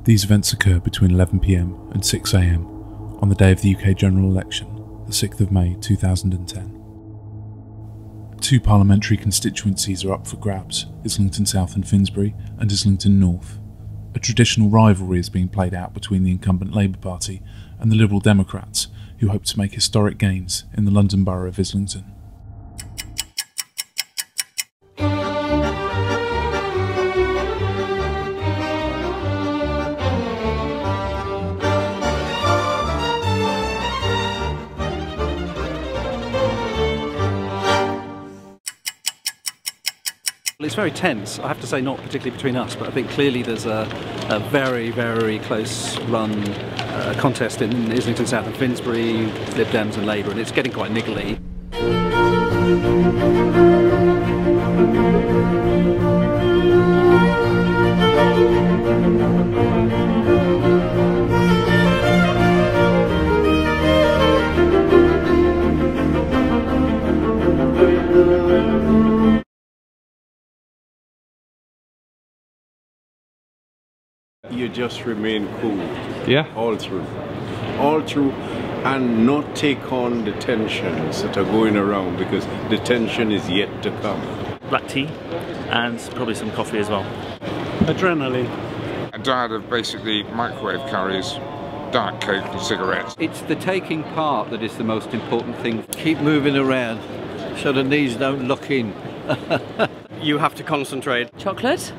These events occur between 11 PM and 6 AM on the day of the UK general election, the 6th of May 2010. Two parliamentary constituencies are up for grabs, Islington South and Finsbury, and Islington North. A traditional rivalry is being played out between the incumbent Labour Party and the Liberal Democrats, who hope to make historic gains in the London borough of Islington. It's very tense, I have to say, not particularly between us, but I think clearly there's a very, very close run contest in Islington South and Finsbury, Lib Dems and Labour, and it's getting quite niggly. You just remain cool. Yeah. All through, and not take on the tensions that are going around, because the tension is yet to come. Black tea and probably some coffee as well. Adrenaline. A diet of basically microwave curries, Diet Coke and cigarettes. It's the taking part that is the most important thing. Keep moving around so the knees don't lock in. You have to concentrate. Chocolate,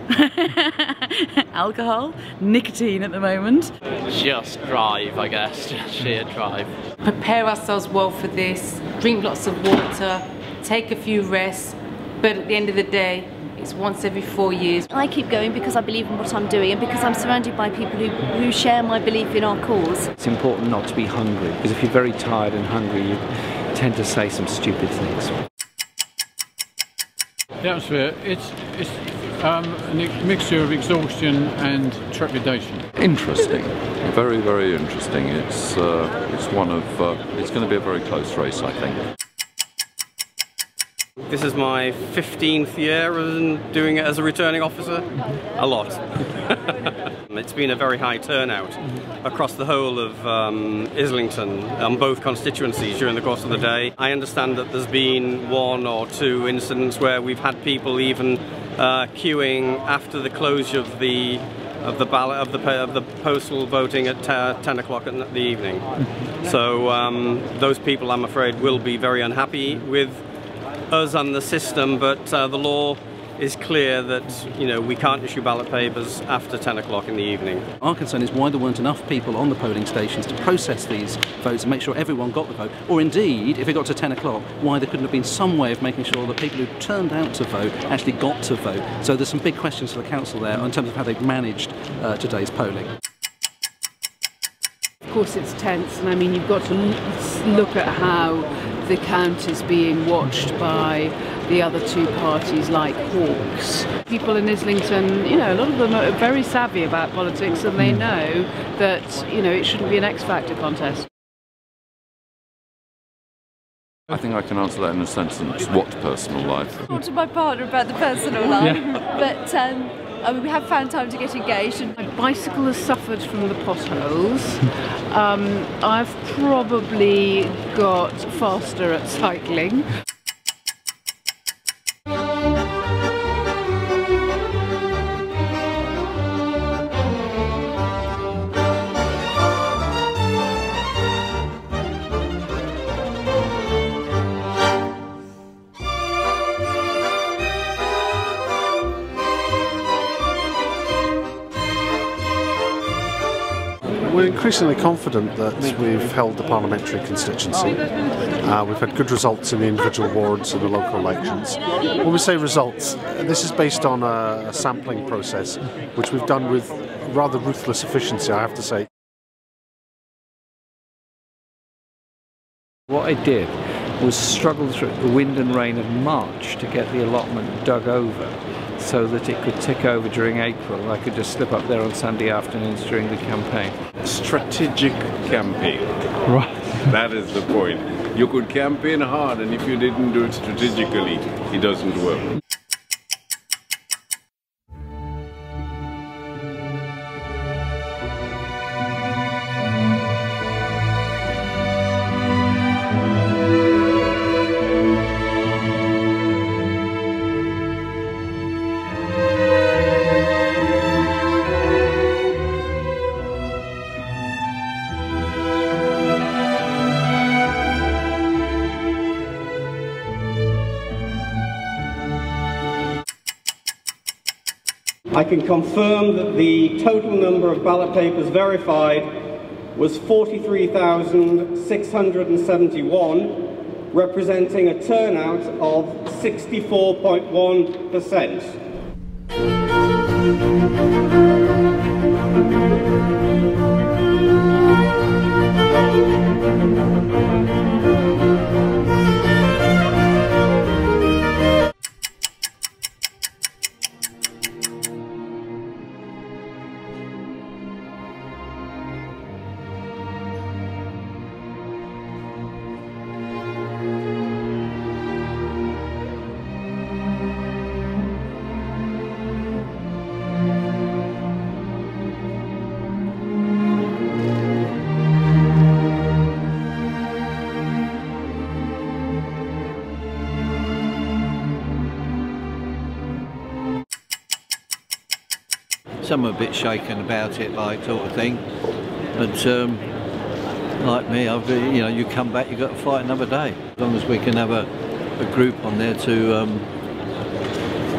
alcohol, nicotine at the moment. Just drive, I guess, just sheer drive. Prepare ourselves well for this, drink lots of water, take a few rests, but at the end of the day, it's once every 4 years. I keep going because I believe in what I'm doing and because I'm surrounded by people who share my belief in our cause. It's important not to be hungry, because if you're very tired and hungry, you tend to say some stupid things. The atmosphere, it's a mixture of exhaustion and trepidation. Interesting, very, very interesting. It's one of it's going to be a very close race, I think. This is my 15th year doing it as a returning officer. A lot. It's been a very high turnout across the whole of Islington on both constituencies during the course of the day. I understand that there's been 1 or 2 incidents where we've had people even queuing after the closure of the postal voting at 10 o'clock in the evening. So those people, I'm afraid, will be very unhappy with us and the system, but the law is clear that, you know, we can't issue ballot papers after 10 o'clock in the evening. Our concern is why there weren't enough people on the polling stations to process these votes and make sure everyone got the vote, or indeed, if it got to 10 o'clock, why there couldn't have been some way of making sure that people who turned out to vote actually got to vote. So there's some big questions for the council there in terms of how they've managed today's polling. Of course it's tense, and I mean you've got to look at how the count is being watched by the other two parties like hawks. People in Islington, you know, a lot of them are very savvy about politics, and they know that, you know, it shouldn't be an X Factor contest. I think I can answer that in a sentence. What personal life? I'll talk to my partner about the personal life, but I mean, we have found time to get engaged. And my bicycle has suffered from the potholes. I've probably got faster at cycling. We're increasingly confident that we've held the parliamentary constituency. We've had good results in the individual wards and the local elections. When we say results, this is based on a sampling process, which we've done with rather ruthless efficiency, I have to say. What I did was struggle through the wind and rain of March to get the allotment dug over, so that it could tick over during April. I could just slip up there on Sunday afternoons during the campaign. Strategic campaign. Right. That is the point. You could campaign hard, and if you didn't do it strategically, it doesn't work. I can confirm that the total number of ballot papers verified was 43,671, representing a turnout of 64.1%. Some are a bit shaken about it, like sort of thing. But like me, you come back, you've got to fight another day. As long as we can have a group on there to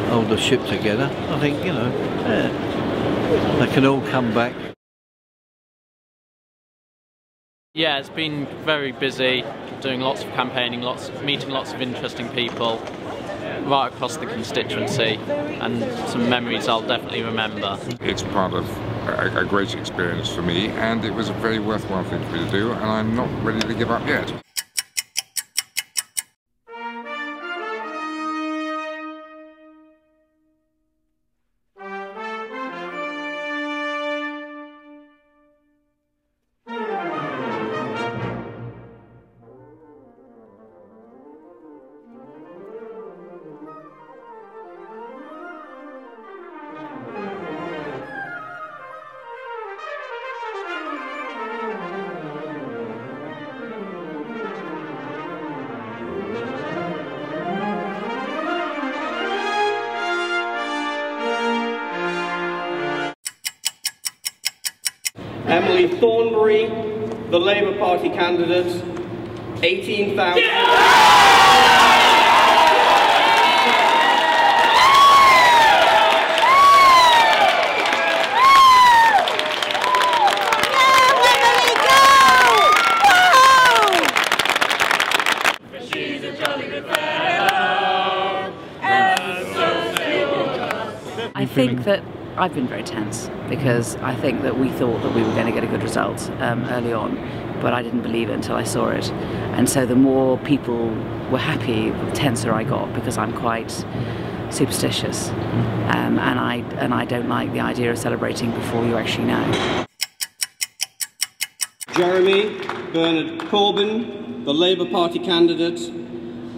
hold the ship together, I think, they can all come back. Yeah, it's been very busy, doing lots of campaigning, meeting lots of interesting people right across the constituency, and some memories I'll definitely remember. It's part of a great experience for me, and it was a very worthwhile thing for me to do, and I'm not ready to give up yet. Emily Thornbury, the Labour Party candidate, 18,000. I think that I've been very tense because I think that we thought that we were going to get a good result early on, but I didn't believe it until I saw it. And so the more people were happy, the tenser I got, because I'm quite superstitious, and I don't like the idea of celebrating before you actually know. Jeremy Bernard Corbyn, the Labour Party candidate,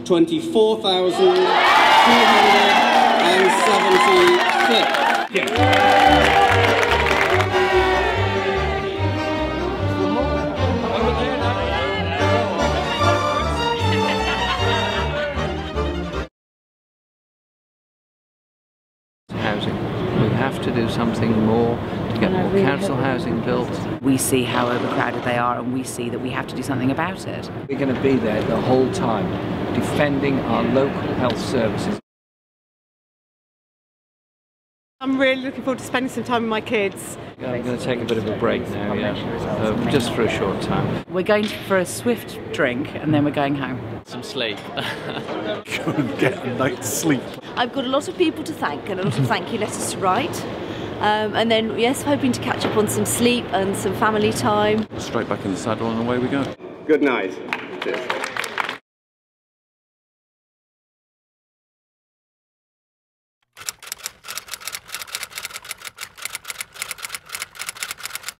24,276. Housing. We have to do something more to get more council housing built. We see how overcrowded they are, and we see that we have to do something about it. We're going to be there the whole time, defending our local health services. I'm really looking forward to spending some time with my kids. I'm going to take a bit of a break now, just for a short time. We're going for a swift drink and then we're going home. Some sleep. Go and get a night's sleep. I've got a lot of people to thank and a lot of thank you letters to write. And then, yes, hoping to catch up on some sleep and some family time. Straight back in the saddle and away we go. Good night. Cheers.